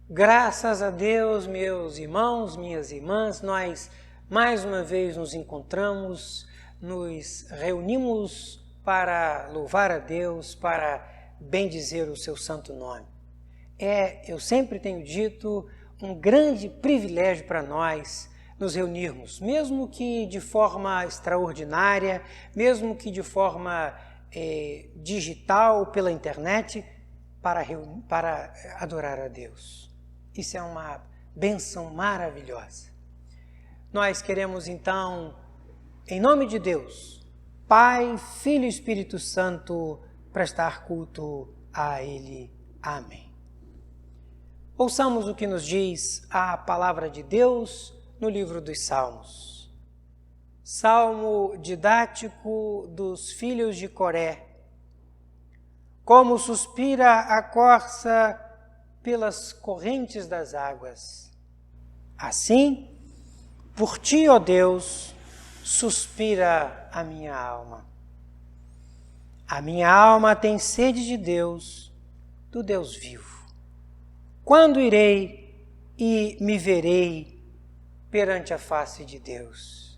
Graças a Deus, meus irmãos, minhas irmãs, nós mais uma vez nos encontramos, nos reunimos para louvar a Deus, para bendizer o seu santo nome. Eu sempre tenho dito, um grande privilégio para nós nos reunirmos, mesmo que de forma extraordinária, mesmo que de forma digital, pela internet, para adorar a Deus. Isso é uma bênção maravilhosa. Nós queremos então, em nome de Deus, Pai, Filho e Espírito Santo, prestar culto a Ele. Amém. Ouçamos o que nos diz a palavra de Deus no livro dos Salmos. Salmo didático dos filhos de Coré. Como suspira a corça pelas correntes das águas. Assim, por ti, ó Deus, suspira a minha alma. A minha alma tem sede de Deus, do Deus vivo. Quando irei e me verei perante a face de Deus?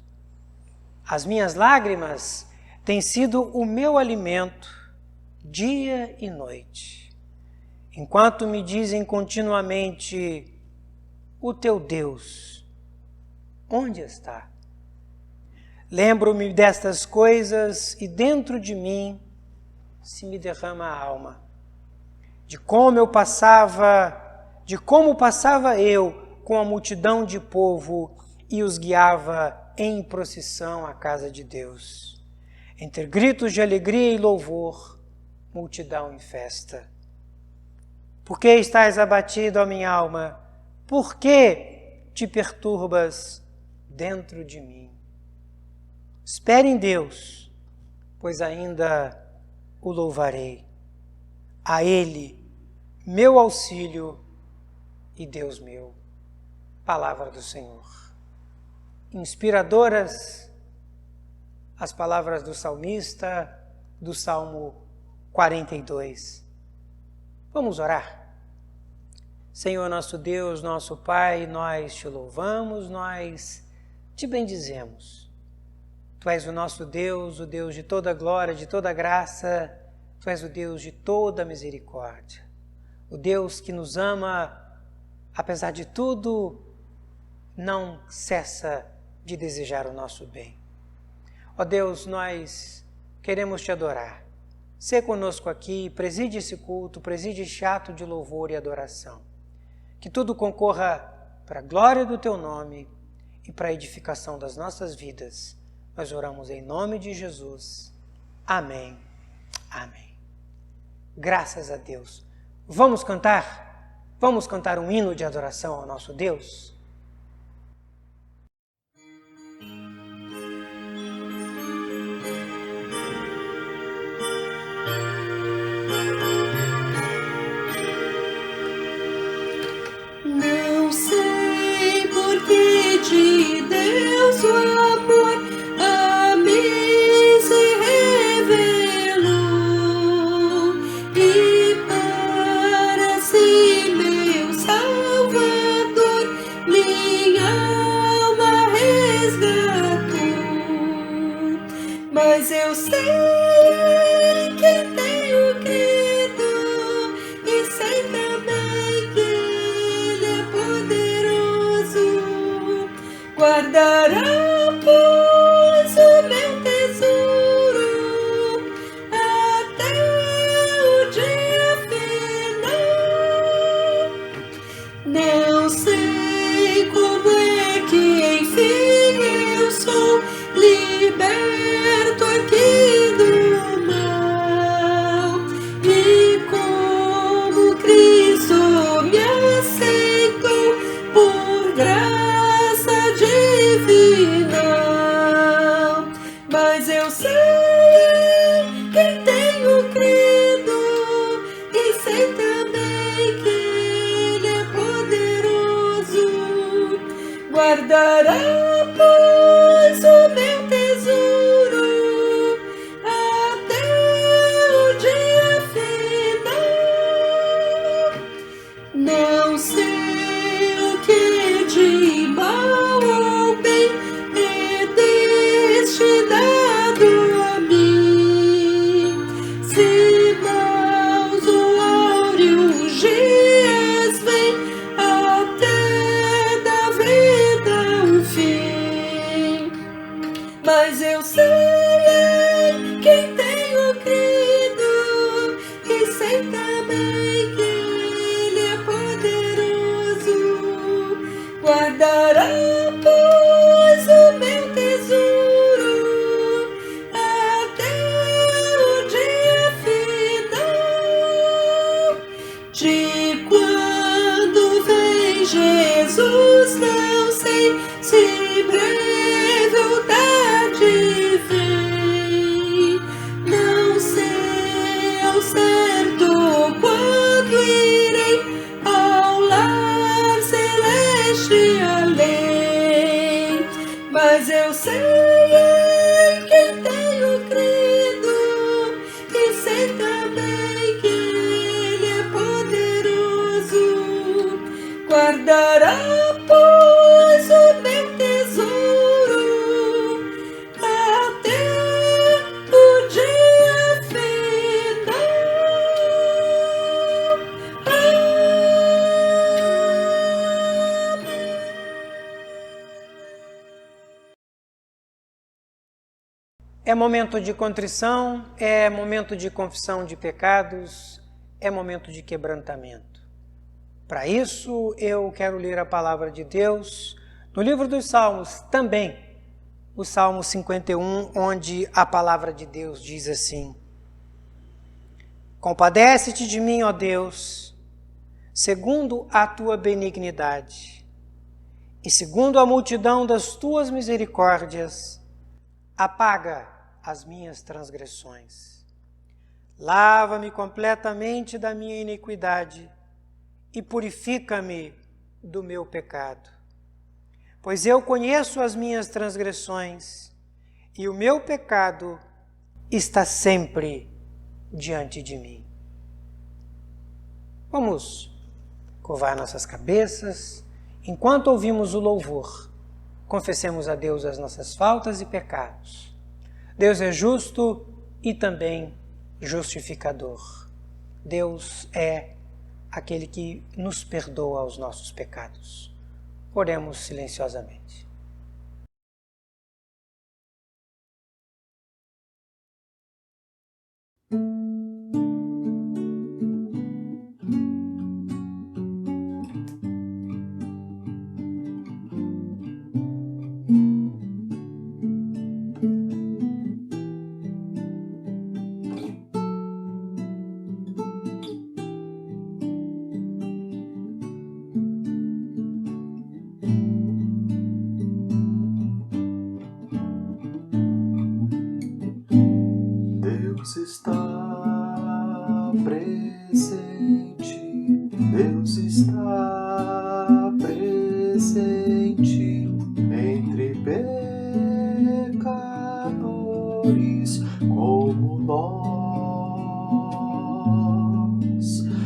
As minhas lágrimas têm sido o meu alimento, dia e noite. Enquanto me dizem continuamente, o teu Deus, onde está? Lembro-me destas coisas e dentro de mim se me derrama a alma. De como passava eu com a multidão de povo e os guiava em procissão à casa de Deus. Entre gritos de alegria e louvor, multidão em festa. Por que estás abatido, ó minha alma? Por que te perturbas dentro de mim? Espere em Deus, pois ainda o louvarei. A Ele, meu auxílio e Deus meu. Palavra do Senhor. Inspiradoras as palavras do salmista do Salmo 42. Vamos orar. Senhor nosso Deus, nosso Pai, nós te louvamos, nós te bendizemos. Tu és o nosso Deus, o Deus de toda glória, de toda graça, Tu és o Deus de toda misericórdia. O Deus que nos ama, apesar de tudo, não cessa de desejar o nosso bem. Ó Deus, nós queremos te adorar. Sê conosco aqui, preside esse culto, preside este ato de louvor e adoração. Que tudo concorra para a glória do Teu nome e para a edificação das nossas vidas. Nós oramos em nome de Jesus. Amém. Amém. Graças a Deus. Vamos cantar? Vamos cantar um hino de adoração ao nosso Deus? Não sei por que de Deus o amor a mim se revelou e para si meu Salvador minha alma resgatou. Mas eu sei que tenho crido e sei também que Ele é poderoso. Guardará, pois, o meu tesouro até o dia final. Não sei como é que enfim eu sou liberto aqui do mal e como Cristo me aceitou por graça divina. Mas eu sei que tenho crido e sei também que Ele é poderoso. Guardará, pois, o meu tesouro até o dia final. Não sei guardará, pois, o meu tesouro até o dia final. É momento de contrição, é momento de confissão de pecados, é momento de quebrantamento. Para isso, eu quero ler a palavra de Deus no livro dos Salmos, também o Salmo 51, onde a palavra de Deus diz assim: Compadece-te de mim, ó Deus, segundo a tua benignidade, e segundo a multidão das tuas misericórdias, apaga as minhas transgressões. Lava-me completamente da minha iniquidade e purifica-me do meu pecado. Pois eu conheço as minhas transgressões e o meu pecado está sempre diante de mim. Vamos curvar nossas cabeças. Enquanto ouvimos o louvor, confessemos a Deus as nossas faltas e pecados. Deus é justo e também justificador. Deus é aquele que nos perdoa os nossos pecados. Oremos silenciosamente. Deus está presente, Deus está presente entre pecadores como nós.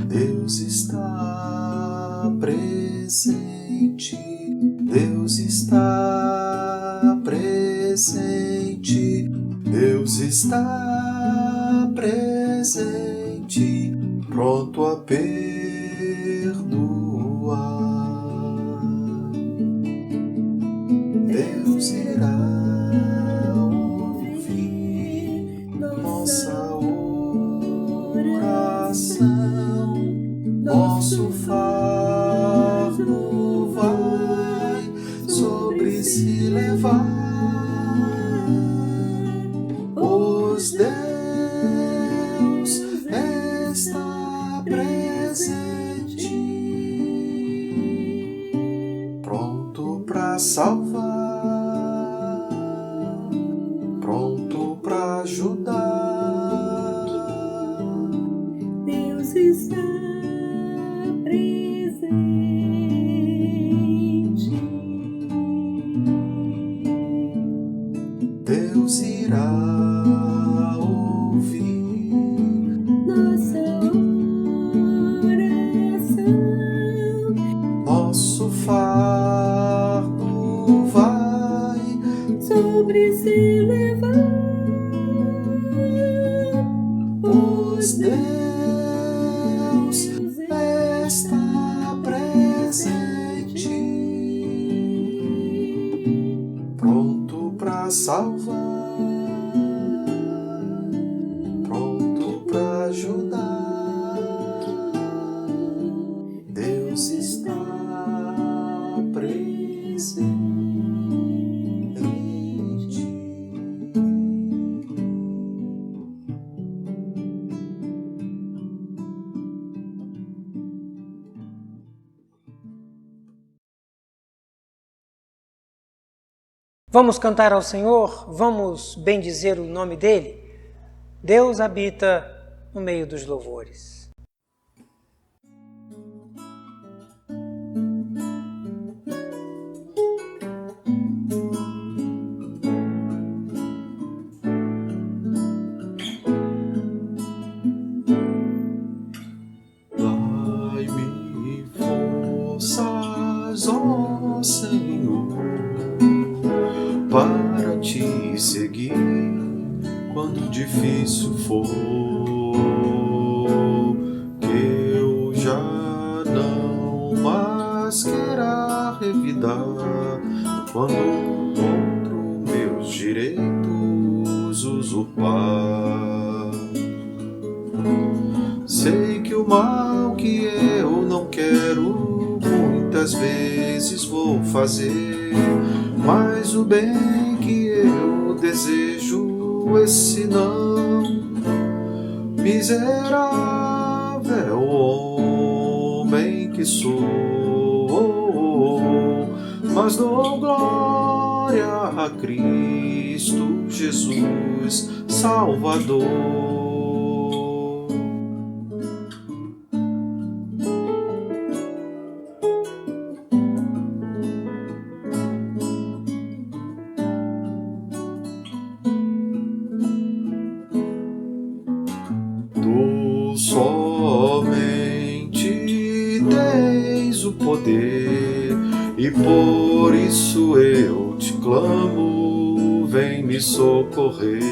Deus está presente, Deus está presente, Deus está presente, pronto a perdoar. Deus irá ouvir nossa oração, nosso fardo vai sobre si levar. Pois Deus está presente, pronto para salvar, pronto para ajudar. Deus está presente. Deus irá ouvir Nossa oração, nosso fardo vai sobre si levar. pois Deus está presente, pronto para salvar, pronto para ajudar. Deus está presente. Vamos cantar ao Senhor, vamos bendizer o nome dEle. Deus habita no meio dos louvores. Dai-me força me seguir quando difícil for, que eu já não mais queira revidar quando outro meus direitos usurpar. Sei que o mal que eu não quero muitas vezes vou fazer, mas o bem que eu desejo, esse não. Miserável homem que sou, mas dou glória a Cristo Jesus Salvador. Tu somente tens o poder, e por isso eu te clamo, vem me socorrer.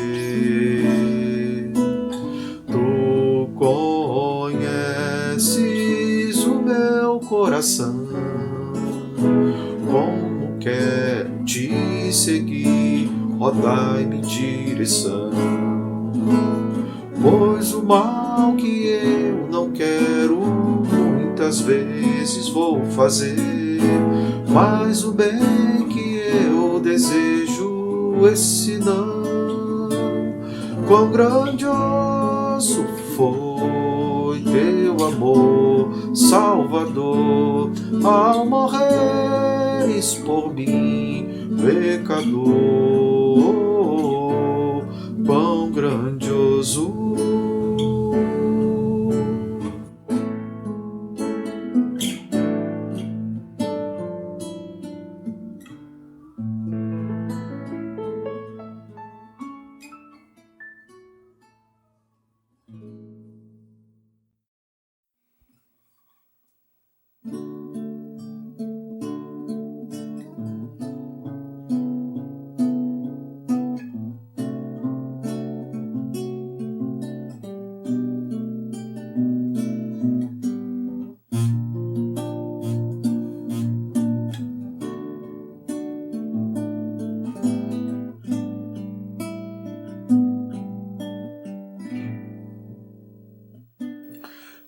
Tu conheces o meu coração, como quero te seguir, ó dai-me direção. Pois o mal que eu não quero muitas vezes vou fazer, mas o bem que eu desejo, esse não. Quão grandioso foi teu amor, Salvador, ao morreres por mim, pecador. Quão grandioso.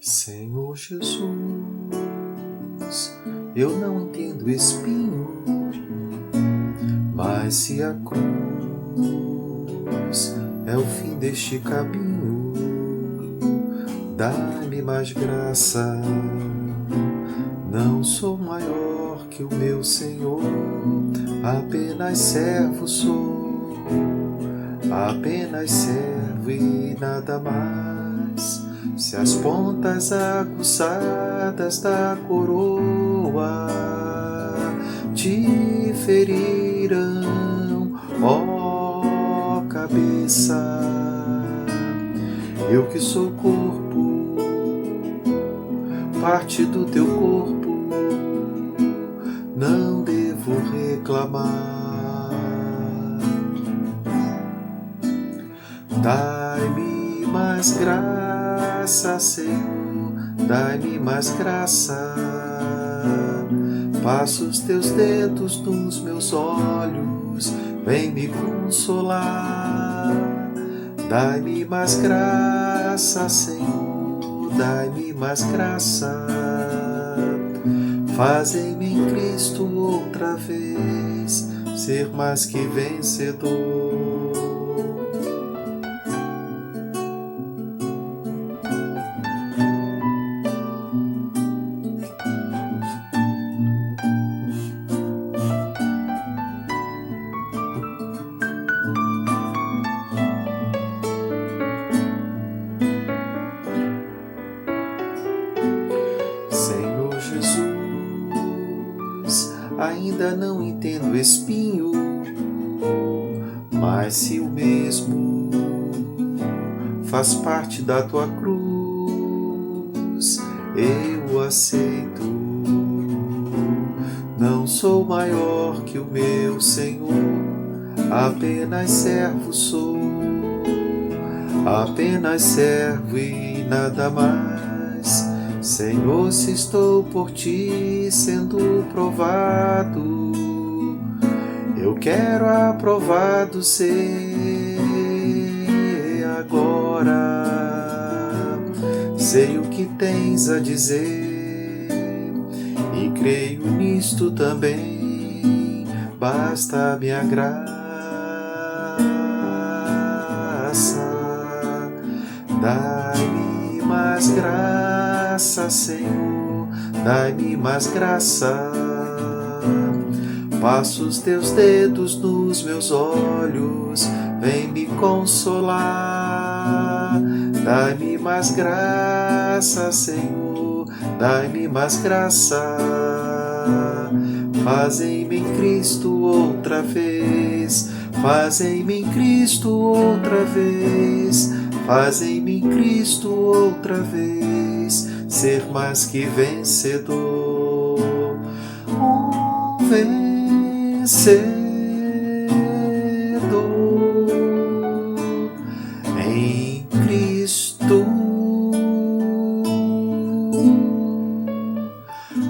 Senhor Jesus, eu não entendo espinho, mas se a cruz é o fim deste caminho, dá-me mais graça. Não sou maior que o meu Senhor, apenas servo sou, apenas servo e nada mais. Se as pontas aguçadas da coroa te ferirão, ó cabeça, eu que sou corpo, parte do teu corpo, não devo reclamar. Dai-me mais graça, Senhor, dai-me mais graça. Passa os teus dedos nos meus olhos, vem me consolar. Dai-me mais graça, Senhor, dai-me mais graça. Fazem-me em Cristo outra vez ser mais que vencedor. Senhor Jesus, ainda não entendo espinho, mas se o mesmo faz parte da tua cruz, eu aceito. Não sou maior que o meu Senhor, apenas servo sou, apenas servo e nada mais. Senhor, se estou por ti sendo provado, eu quero aprovado ser agora. Sei o que tens a dizer e creio nisto também, basta minha graça. Dai-me mais graça, Senhor, dai-me mais graça. Passa os teus dedos nos meus olhos, vem me consolar. Dai-me mais graça, Senhor, dai-me mais graça. Fazem-me em Cristo outra vez, fazem-me em Cristo outra vez, fazem-me em Cristo outra vez, ser mais que vencedor, vencedor em Cristo.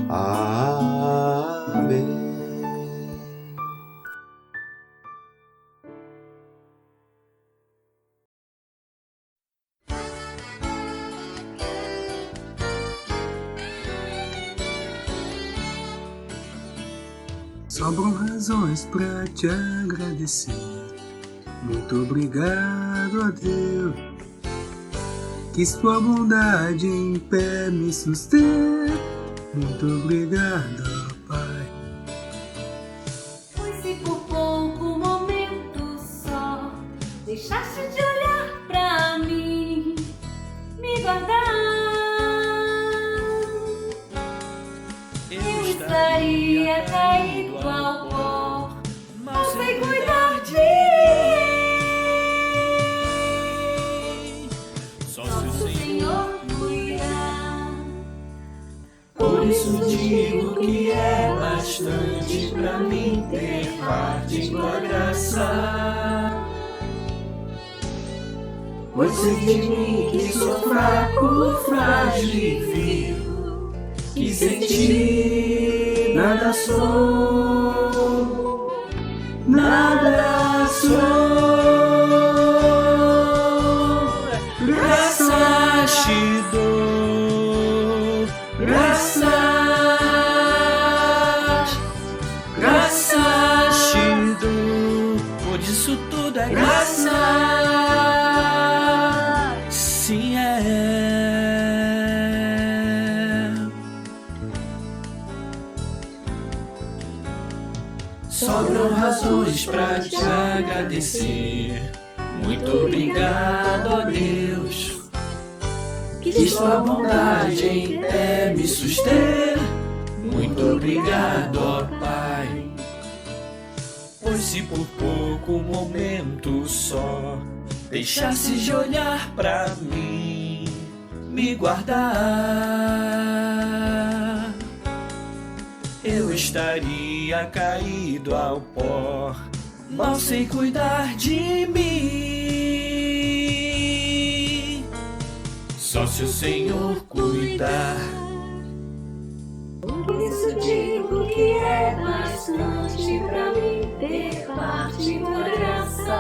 Amém. Sobram razões pra te agradecer. Muito obrigado a Deus, que sua bondade em pé me sustém. Muito obrigado, Pai. Pois se por pouco momento só deixaste de olhar pra mim, me guardar, eu estaria caído ao pó, mal sei cuidar de mim. Só se o Senhor cuidar. Por isso digo que é bastante pra mim ter parte em tua graça. Pois sei de mim que sou fraco, frágil e vil, que sem ti nada sou, nada sou. Graças te dou, graças te dou, por isso tudo é graça. Sim, sobram razões pra te agradecer. Muito obrigado, ó Deus, que sua bondade em pé me sustém. Muito obrigado, ó Pai, pois se por pouco momento só deixasse de olhar pra mim, me guardar, eu estaria caído ao pó, mal sei cuidar de mim. Só se o Senhor cuidar. Por isso digo que é bastante pra mim ter parte em tua graça.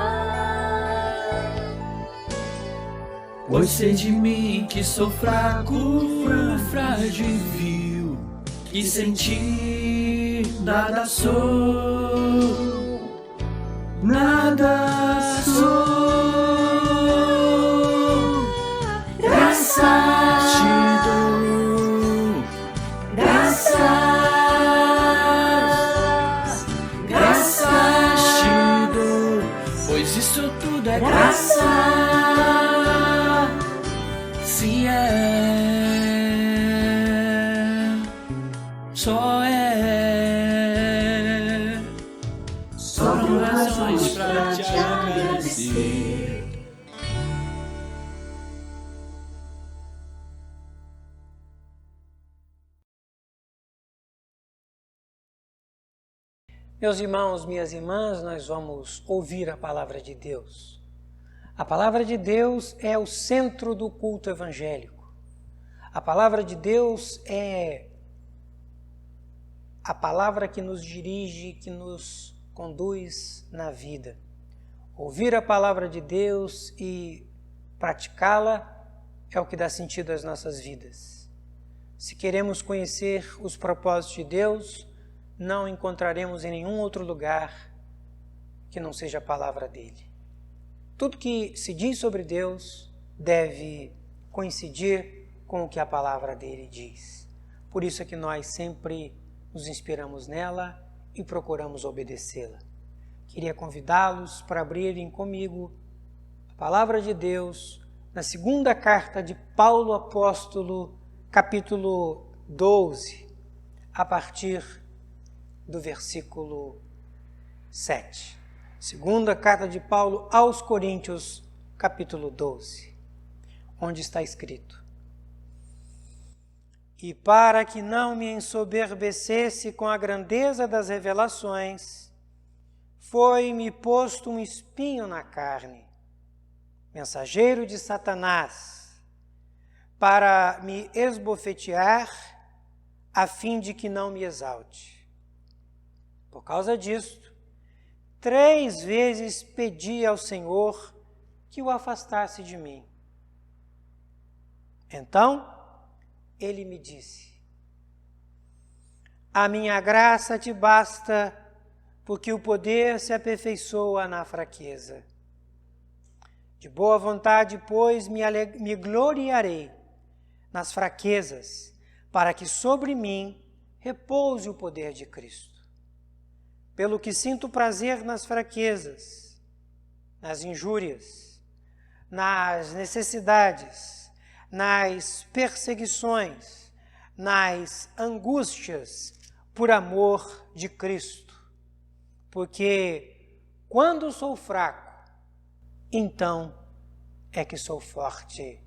Pois sei de mim que sou fraco, frágil e vil, que sem ti nada sou, nada sou. Graças te dou, graças te dou, pois isso tudo é graça. Sim, só sobram razões pra te agradecer. Meus irmãos, minhas irmãs, nós vamos ouvir a palavra de Deus. A palavra de Deus é o centro do culto evangélico. A palavra de Deus é a palavra que nos dirige, que nos conduz na vida. Ouvir a palavra de Deus e praticá-la é o que dá sentido às nossas vidas. Se queremos conhecer os propósitos de Deus, não encontraremos em nenhum outro lugar que não seja a palavra dele. Tudo que se diz sobre Deus deve coincidir com o que a palavra dele diz. Por isso é que nós sempre nos inspiramos nela e procuramos obedecê-la. Queria convidá-los para abrirem comigo a palavra de Deus na segunda carta de Paulo apóstolo, capítulo 12, a partir do versículo 7. Segunda carta de Paulo aos Coríntios, capítulo 12, onde está escrito: E para que não me ensoberbecesse com a grandeza das revelações, foi-me posto um espinho na carne, mensageiro de Satanás, para me esbofetear, a fim de que não me exalte. Por causa disto, 3 vezes pedi ao Senhor que o afastasse de mim. Então, ele me disse: A minha graça te basta, porque o poder se aperfeiçoa na fraqueza. De boa vontade, pois, me gloriarei nas fraquezas, para que sobre mim repouse o poder de Cristo. Pelo que sinto prazer nas fraquezas, nas injúrias, nas necessidades, nas perseguições, nas angústias, por amor de Cristo. Porque quando sou fraco, então é que sou forte.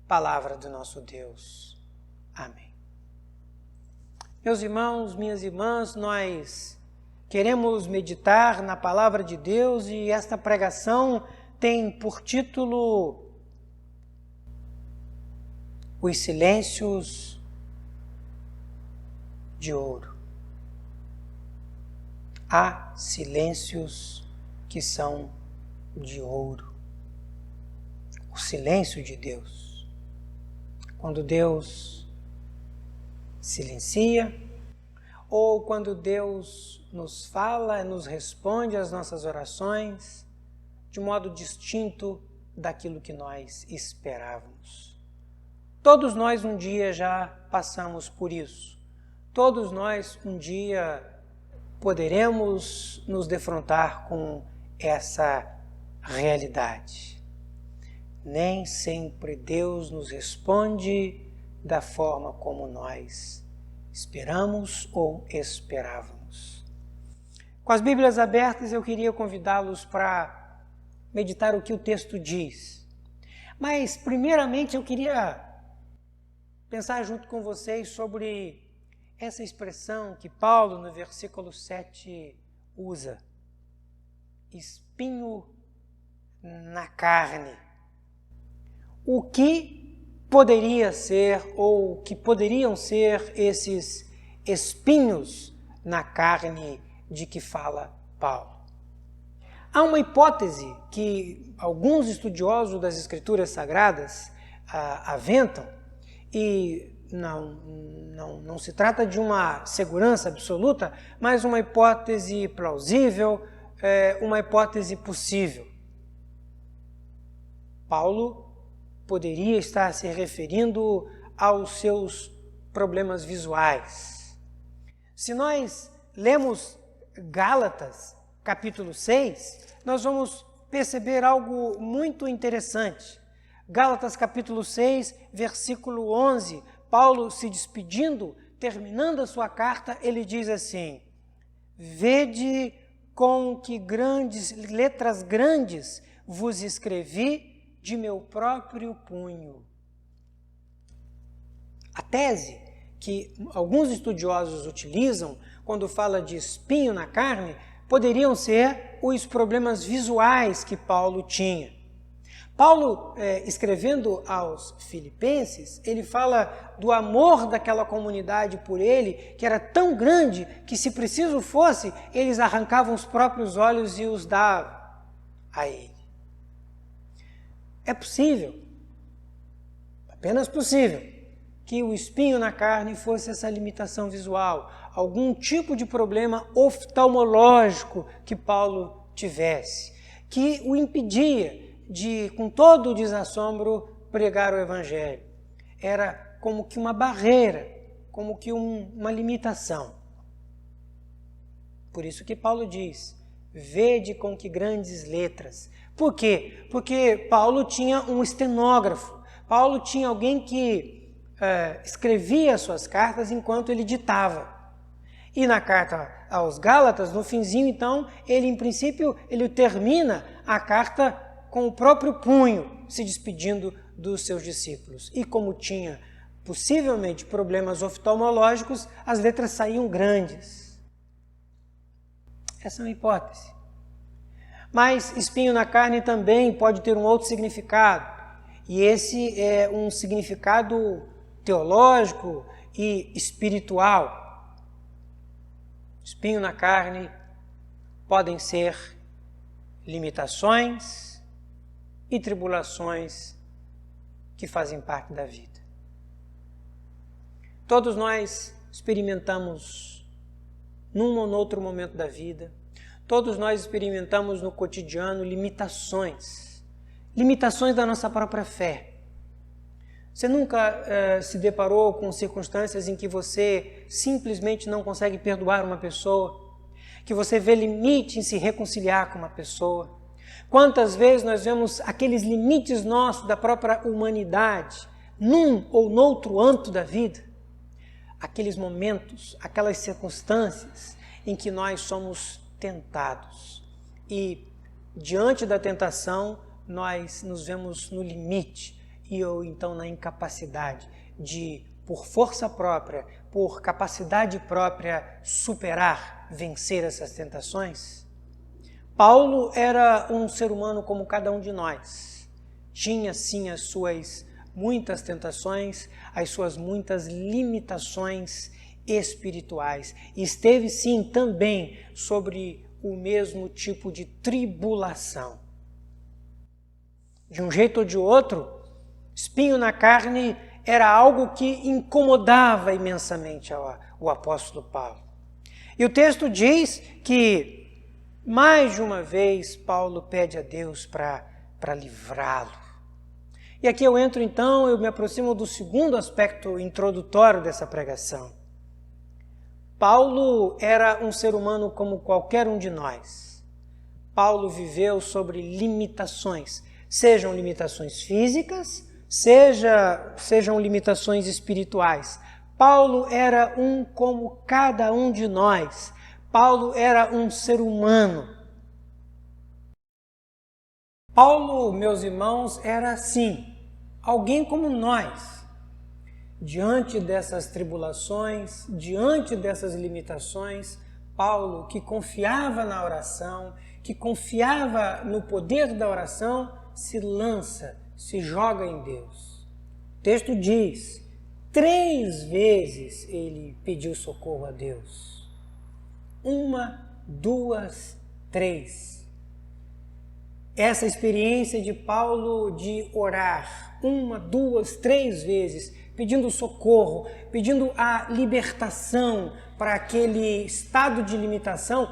Palavra do nosso Deus. Amém. Meus irmãos, minhas irmãs, nós queremos meditar na palavra de Deus e esta pregação tem por título Os Silêncios de Ouro. Há silêncios que são de ouro. O silêncio de Deus. Quando Deus silencia, ou quando Deus nos fala e nos responde às nossas orações de modo distinto daquilo que nós esperávamos. Todos nós um dia já passamos por isso. Todos nós um dia poderemos nos defrontar com essa realidade. Nem sempre Deus nos responde da forma como nós esperamos ou esperávamos. Com as Bíblias abertas, eu queria convidá-los para meditar o que o texto diz. Mas, primeiramente, eu queria pensar junto com vocês sobre essa expressão que Paulo, no versículo 7, usa. Espinho na carne. O que poderia ser, ou que poderiam ser esses espinhos na carne de que fala Paulo? Há uma hipótese que alguns estudiosos das Escrituras Sagradas aventam, e não se trata de uma segurança absoluta, mas uma hipótese plausível, uma hipótese possível. Paulo poderia estar se referindo aos seus problemas visuais. Se nós lemos Gálatas, capítulo 6, nós vamos perceber algo muito interessante. Gálatas, capítulo 6, versículo 11, Paulo se despedindo, terminando a sua carta, ele diz assim: Vede com que letras grandes vos escrevi de meu próprio punho. A tese que alguns estudiosos utilizam quando fala de espinho na carne poderiam ser os problemas visuais que Paulo tinha. Paulo, escrevendo aos Filipenses, ele fala do amor daquela comunidade por ele, que era tão grande que, se preciso fosse, eles arrancavam os próprios olhos e os davam a ele. É possível, apenas possível, que o espinho na carne fosse essa limitação visual, algum tipo de problema oftalmológico que Paulo tivesse, que o impedia de, com todo o desassombro, pregar o Evangelho. Era como que uma barreira, como que uma limitação. Por isso que Paulo diz, vede com que grandes letras. Por quê? Porque Paulo tinha um estenógrafo, Paulo tinha alguém que escrevia as suas cartas enquanto ele ditava. E na carta aos Gálatas, no finzinho, então, ele, em princípio, ele termina a carta com o próprio punho, se despedindo dos seus discípulos. E como tinha, possivelmente, problemas oftalmológicos, as letras saíam grandes. Essa é uma hipótese. Mas espinho na carne também pode ter um outro significado. E esse é um significado teológico e espiritual. Espinho na carne podem ser limitações e tribulações que fazem parte da vida. Todos nós experimentamos, num ou noutro momento da vida, todos nós experimentamos no cotidiano limitações da nossa própria fé. Você nunca se deparou com circunstâncias em que você simplesmente não consegue perdoar uma pessoa, que você vê limite em se reconciliar com uma pessoa? Quantas vezes nós vemos aqueles limites nossos da própria humanidade, num ou noutro âmbito da vida? Aqueles momentos, aquelas circunstâncias em que nós somos tentados. E, diante da tentação, nós nos vemos no limite ou então na incapacidade de, por força própria, por capacidade própria, superar, vencer essas tentações. Paulo era um ser humano como cada um de nós. Tinha, sim, as suas muitas tentações, as suas muitas limitações espirituais. E esteve, sim, também sobre o mesmo tipo de tribulação. De um jeito ou de outro, espinho na carne era algo que incomodava imensamente o apóstolo Paulo. E o texto diz que, mais de uma vez, Paulo pede a Deus para livrá-lo. E aqui eu entro, então, eu me aproximo do segundo aspecto introdutório dessa pregação. Paulo era um ser humano como qualquer um de nós. Paulo viveu sobre limitações, sejam limitações físicas, sejam limitações espirituais. Paulo era um como cada um de nós. Paulo era um ser humano. Paulo, meus irmãos, era assim, alguém como nós. Diante dessas tribulações, diante dessas limitações, Paulo, que confiava na oração, que confiava no poder da oração, se lança, se joga em Deus. O texto diz, 3 vezes ele pediu socorro a Deus. 1, 2, 3. Essa experiência de Paulo de orar 1, 2, 3 vezes, pedindo socorro, pedindo a libertação para aquele estado de limitação,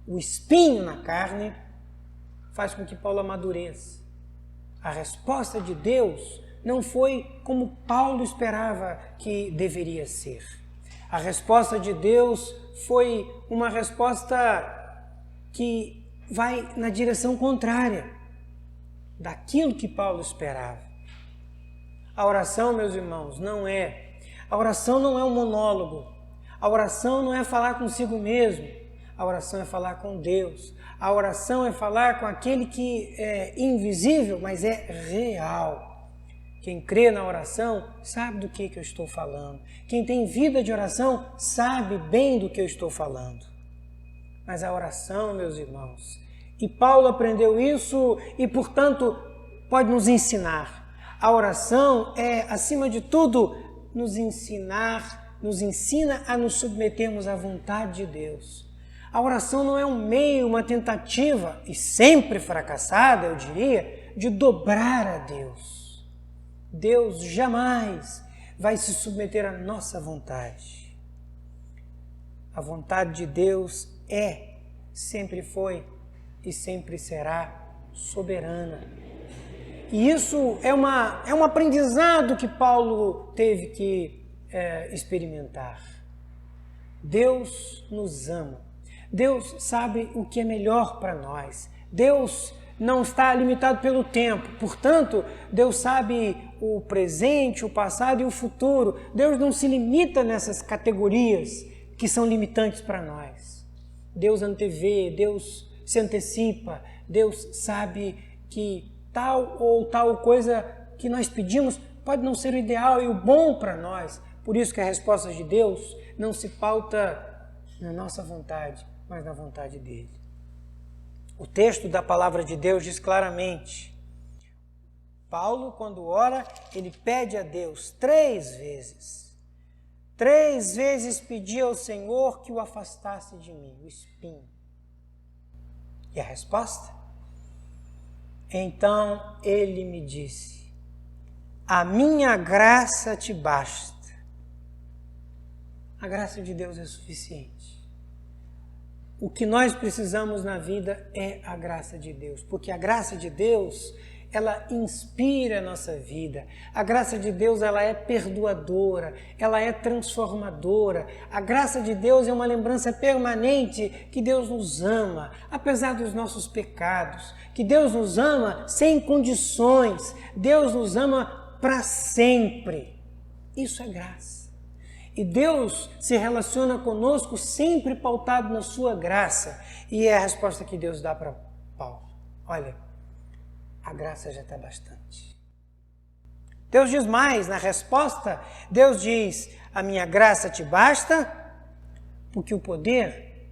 o espinho na carne, faz com que Paulo amadureça. A resposta de Deus não foi como Paulo esperava que deveria ser. A resposta de Deus foi uma resposta que vai na direção contrária daquilo que Paulo esperava. A oração, meus irmãos, a oração não é um monólogo. A oração não é falar consigo mesmo. A oração é falar com Deus. A oração é falar com aquele que é invisível, mas é real. Quem crê na oração sabe do que eu estou falando. Quem tem vida de oração sabe bem do que eu estou falando. Mas a oração, meus irmãos, e Paulo aprendeu isso e, portanto, pode nos ensinar. A oração é, acima de tudo, nos ensina a nos submetermos à vontade de Deus. A oração não é um meio, uma tentativa, e sempre fracassada, eu diria, de dobrar a Deus. Deus jamais vai se submeter à nossa vontade. A vontade de Deus sempre foi e sempre será soberana. E isso é um aprendizado que Paulo teve que experimentar. Deus nos ama. Deus sabe o que é melhor para nós. Deus não está limitado pelo tempo. Portanto, Deus sabe o presente, o passado e o futuro. Deus não se limita nessas categorias que são limitantes para nós. Deus antevê, Deus se antecipa, Deus sabe que tal ou tal coisa que nós pedimos pode não ser o ideal e o bom para nós. Por isso que a resposta de Deus não se pauta na nossa vontade, mas na vontade dele. O texto da palavra de Deus diz claramente, Paulo, quando ora, ele pede a Deus 3 vezes. 3 vezes pedia ao Senhor que o afastasse de mim, o espinho. E a resposta? Então ele me disse, a minha graça te basta. A graça de Deus é suficiente. O que nós precisamos na vida é a graça de Deus, porque a graça de Deus, ela inspira a nossa vida. A graça de Deus, ela é perdoadora, ela é transformadora. A graça de Deus é uma lembrança permanente que Deus nos ama, apesar dos nossos pecados, que Deus nos ama sem condições, Deus nos ama para sempre. Isso é graça. E Deus se relaciona conosco sempre pautado na sua graça. E é a resposta que Deus dá para Paulo. Olha, a graça já está bastante. Deus diz mais, na resposta, Deus diz, a minha graça te basta, porque o poder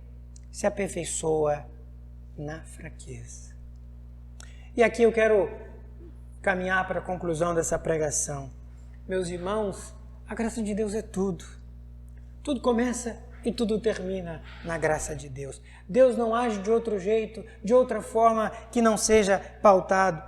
se aperfeiçoa na fraqueza. E aqui eu quero caminhar para a conclusão dessa pregação. Meus irmãos, a graça de Deus é tudo. Tudo começa e tudo termina na graça de Deus. Deus não age de outro jeito, de outra forma que não seja pautado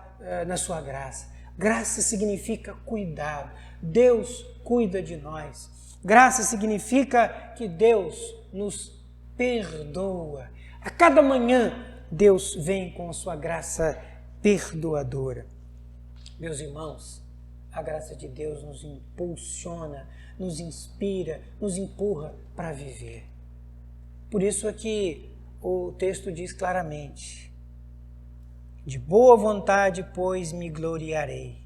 na sua graça. Graça significa cuidado. Deus cuida de nós. Graça significa que Deus nos perdoa. A cada manhã, Deus vem com a sua graça perdoadora. Meus irmãos, a graça de Deus nos impulsiona, nos inspira, nos empurra para viver. Por isso é que o texto diz claramente, de boa vontade, pois, me gloriarei.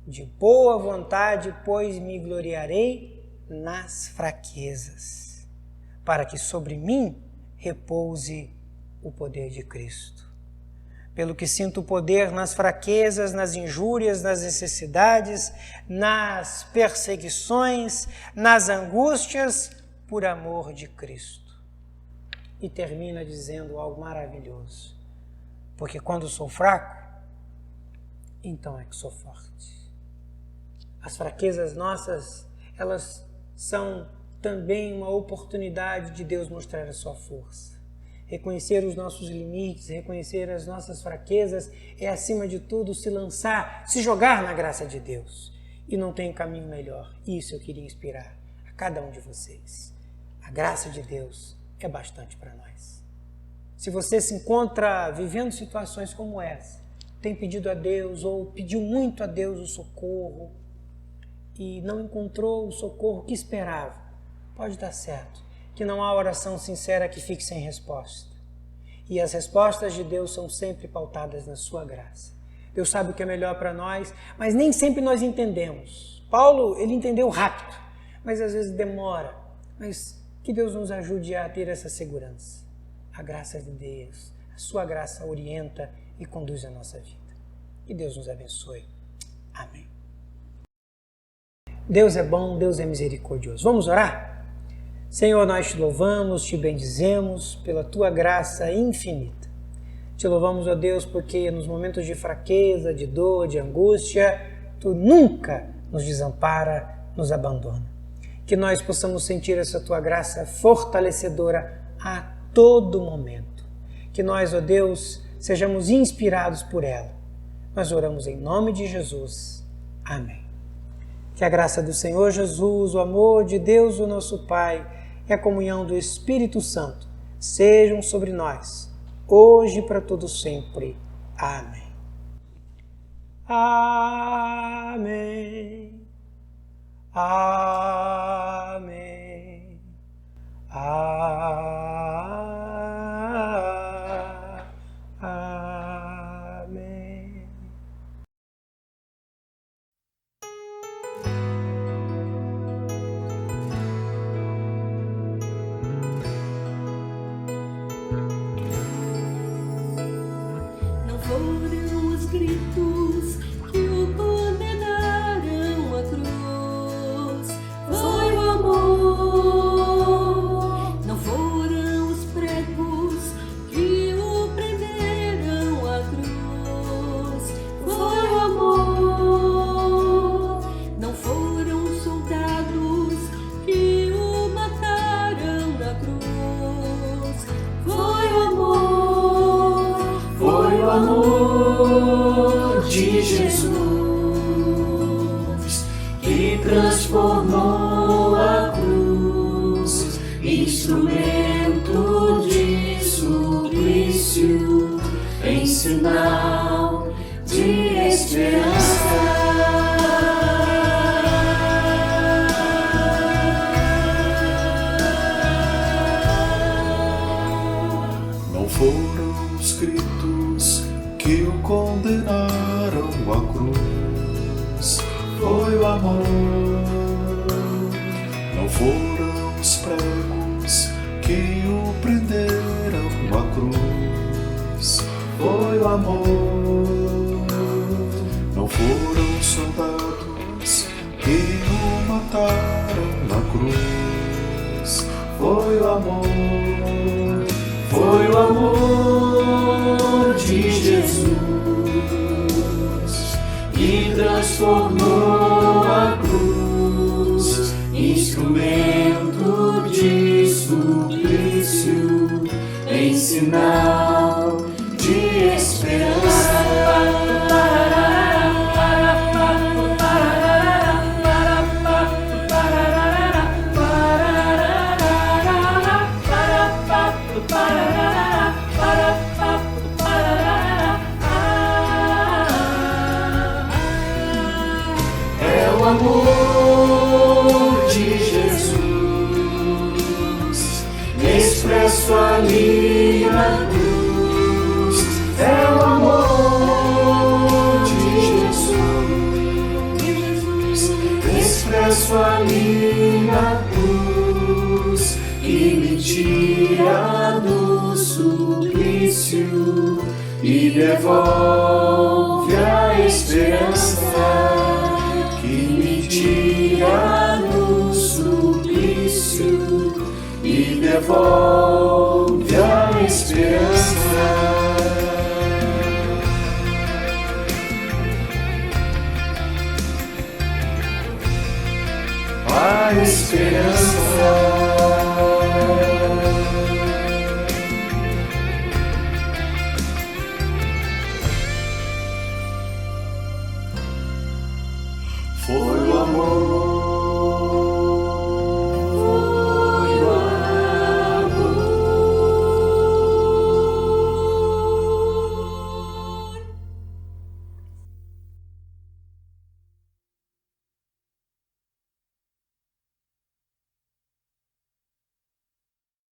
De boa vontade, pois, me gloriarei nas fraquezas, para que sobre mim repouse o poder de Cristo. Pelo que sinto poder nas fraquezas, nas injúrias, nas necessidades, nas perseguições, nas angústias, por amor de Cristo. E termina dizendo algo maravilhoso. Porque quando sou fraco, então é que sou forte. As fraquezas nossas, elas são também uma oportunidade de Deus mostrar a sua força. Reconhecer os nossos limites, reconhecer as nossas fraquezas é, acima de tudo, se lançar, se jogar na graça de Deus. E não tem caminho melhor. Isso eu queria inspirar a cada um de vocês. A graça de Deus é bastante para nós. Se você se encontra vivendo situações como essa, tem pedido a Deus ou pediu muito a Deus o socorro e não encontrou o socorro que esperava, pode dar certo. Que não há oração sincera que fique sem resposta. E as respostas de Deus são sempre pautadas na sua graça. Deus sabe o que é melhor para nós, mas nem sempre nós entendemos. Paulo, ele entendeu rápido, mas às vezes demora. Mas que Deus nos ajude a ter essa segurança. A graça de Deus, a sua graça orienta e conduz a nossa vida. Que Deus nos abençoe. Amém. Deus é bom, Deus é misericordioso. Vamos orar? Senhor, nós te louvamos, te bendizemos pela tua graça infinita. Te louvamos, ó Deus, porque nos momentos de fraqueza, de dor, de angústia, tu nunca nos desampara, nos abandona. Que nós possamos sentir essa tua graça fortalecedora a todo momento. Que nós, ó Deus, sejamos inspirados por ela. Nós oramos em nome de Jesus. Amém. Que a graça do Senhor Jesus, o amor de Deus, o nosso Pai, e a comunhão do Espírito Santo sejam sobre nós, hoje e para todo sempre. Amém. Amém. Amém. Amém. Não foram os gritos que o condenaram à cruz, foi o amor. Não foram os pregos que o prenderam à cruz, foi o amor. Não foram os soldados que o mataram na cruz, foi o amor. Foi o amor de Jesus que transformou a cruz, instrumento de suplício, em sinal de esperança. Não foram os gritos que o condenaram à cruz, foi o amor. Não foram os pregos que o prenderam à cruz, foi o amor. Não foram os soldados que o mataram na cruz, foi o amor. Foi o amor de Jesus que transformou a cruz, instrumento de suplício, em sinal de esperança. É o amor de Jesus expresso ali na cruz. É o amor de Jesus expresso ali na cruz, que me tira do suplício e devolve a esperança, que me tira do suplício e devolve a esperança. A esperança.